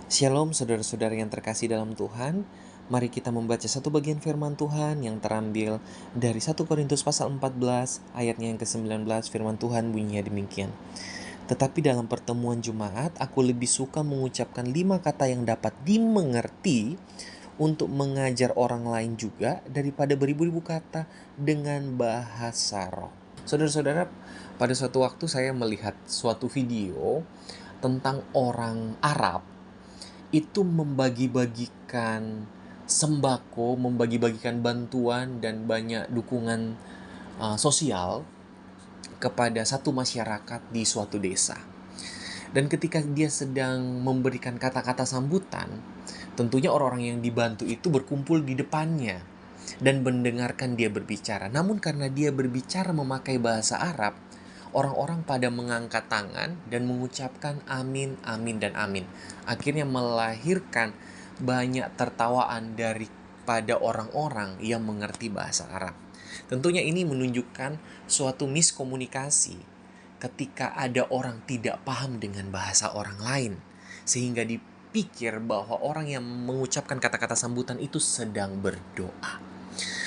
Shalom saudara-saudara yang terkasih dalam Tuhan. Mari kita membaca satu bagian firman Tuhan yang terambil dari 1 Korintus pasal 14 ayatnya yang ke-19. Firman Tuhan bunyinya demikian. Tetapi dalam pertemuan Jumat, aku lebih suka mengucapkan 5 kata yang dapat dimengerti untuk mengajar orang lain juga daripada beribu-ribu kata dengan bahasa roh. Saudara-saudara, pada suatu waktu saya melihat suatu video tentang orang Arab itu membagi-bagikan sembako, membagi-bagikan bantuan dan banyak dukungan sosial kepada satu masyarakat di suatu desa. Dan ketika dia sedang memberikan kata-kata sambutan, tentunya orang-orang yang dibantu itu berkumpul di depannya dan mendengarkan dia berbicara. Namun karena dia berbicara memakai bahasa Arab, orang-orang pada mengangkat tangan dan mengucapkan amin, amin, dan amin. Akhirnya melahirkan banyak tertawaan daripada orang-orang yang mengerti bahasa Arab. Tentunya ini menunjukkan suatu miskomunikasi ketika ada orang tidak paham dengan bahasa orang lain, sehingga dipikir bahwa orang yang mengucapkan kata-kata sambutan itu sedang berdoa.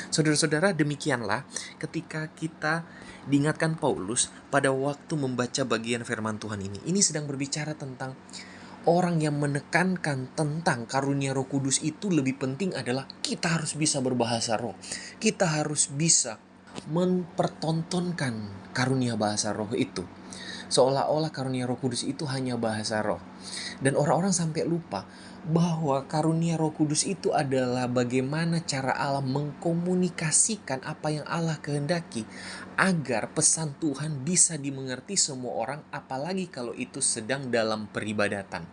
Saudara-saudara, demikianlah ketika kita diingatkan Paulus pada waktu membaca bagian firman Tuhan ini. Ini sedang berbicara tentang orang yang menekankan tentang karunia Roh Kudus itu lebih penting adalah kita harus bisa berbahasa roh. Kita harus bisa mempertontonkan karunia bahasa roh itu. Seolah-olah karunia Roh Kudus itu hanya bahasa roh. Dan orang-orang sampai lupa bahwa karunia Roh Kudus itu adalah bagaimana cara Allah mengkomunikasikan apa yang Allah kehendaki agar pesan Tuhan bisa dimengerti semua orang, apalagi kalau itu sedang dalam peribadatan.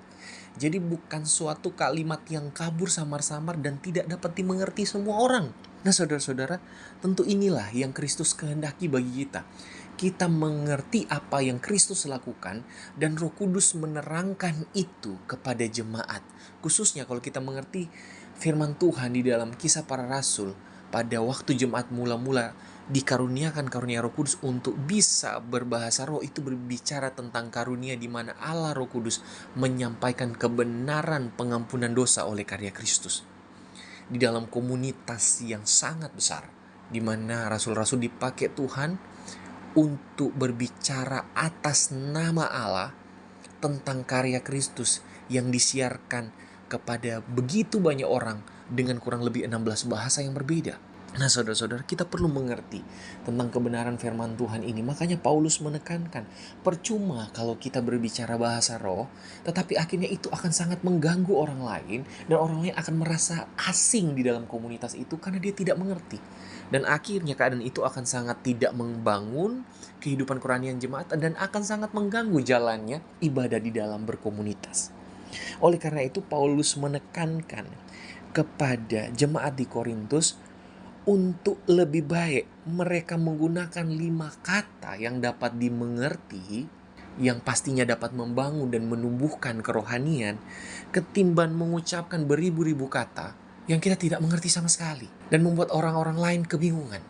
Jadi bukan suatu kalimat yang kabur samar-samar dan tidak dapat dimengerti semua orang. Nah saudara-saudara, tentu inilah yang Kristus kehendaki bagi kita. Kita mengerti apa yang Kristus lakukan dan Roh Kudus menerangkan itu kepada jemaat. Khususnya kalau kita mengerti firman Tuhan di dalam Kisah Para Rasul, pada waktu jemaat mula-mula dikaruniakan karunia Roh Kudus untuk bisa berbahasa roh, itu berbicara tentang karunia di mana Allah Roh Kudus menyampaikan kebenaran pengampunan dosa oleh karya Kristus di dalam komunitas yang sangat besar, di mana rasul-rasul dipakai Tuhan untuk berbicara atas nama Allah tentang karya Kristus yang disiarkan kepada begitu banyak orang dengan kurang lebih 16 bahasa yang berbeda. Nah saudara-saudara, kita perlu mengerti tentang kebenaran firman Tuhan ini. Makanya Paulus menekankan, percuma kalau kita berbicara bahasa roh, tetapi akhirnya itu akan sangat mengganggu orang lain, dan orang lain akan merasa asing di dalam komunitas itu karena dia tidak mengerti. Dan akhirnya keadaan itu akan sangat tidak membangun kehidupan kerohanian jemaat dan akan sangat mengganggu jalannya ibadah di dalam berkomunitas. Oleh karena itu Paulus menekankan kepada jemaat di Korintus untuk lebih baik mereka menggunakan 5 kata yang dapat dimengerti, yang pastinya dapat membangun dan menumbuhkan kerohanian, ketimbang mengucapkan beribu-ribu kata yang kita tidak mengerti sama sekali dan membuat orang-orang lain kebingungan.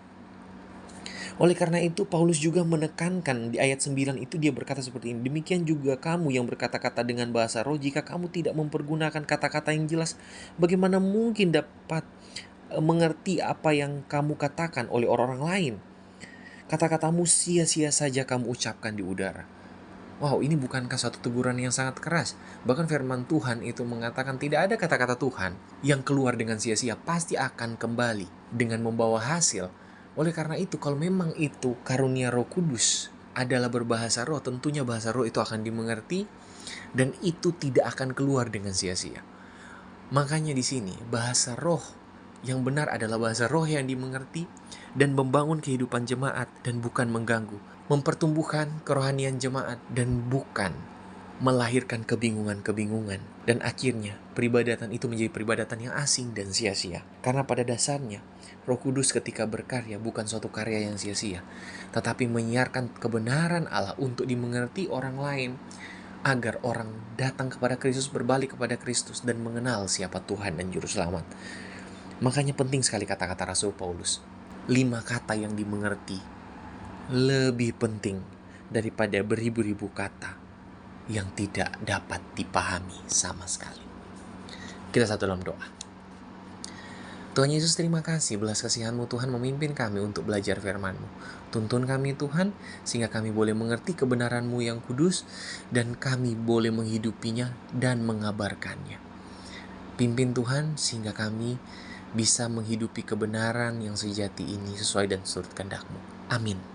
Oleh karena itu Paulus juga menekankan di ayat 9 itu, dia berkata seperti ini, demikian juga kamu yang berkata-kata dengan bahasa roh, jika kamu tidak mempergunakan kata-kata yang jelas, bagaimana mungkin dapat mengerti apa yang kamu katakan oleh orang-orang lain? Kata-katamu sia-sia saja kamu ucapkan di udara. Wow, ini bukankah suatu teguran yang sangat keras? Bahkan firman Tuhan itu mengatakan tidak ada kata-kata Tuhan yang keluar dengan sia-sia, pasti akan kembali dengan membawa hasil. Oleh karena itu, kalau memang itu karunia Roh Kudus adalah berbahasa roh, tentunya bahasa roh itu akan dimengerti dan itu tidak akan keluar dengan sia-sia. Makanya di sini bahasa roh yang benar adalah bahasa roh yang dimengerti dan membangun kehidupan jemaat dan bukan mengganggu, mempertumbuhkan kerohanian jemaat dan bukan melahirkan kebingungan-kebingungan. Dan akhirnya peribadatan itu menjadi peribadatan yang asing dan sia-sia. Karena pada dasarnya Roh Kudus ketika berkarya bukan suatu karya yang sia-sia, tetapi menyiarkan kebenaran Allah untuk dimengerti orang lain, agar orang datang kepada Kristus, berbalik kepada Kristus dan mengenal siapa Tuhan dan Juru Selamat. Makanya penting sekali kata-kata Rasul Paulus. 5 kata yang dimengerti lebih penting daripada beribu-ribu kata yang tidak dapat dipahami sama sekali. Kita satu dalam doa. Tuhan Yesus, terima kasih belas kasihan-Mu Tuhan memimpin kami untuk belajar firman-Mu. Tuntun kami Tuhan, sehingga kami boleh mengerti kebenaran-Mu yang kudus, dan kami boleh menghidupinya dan mengabarkannya. Pimpin Tuhan, sehingga kami bisa menghidupi kebenaran yang sejati ini sesuai dan seturut kehendak-Mu. Amin.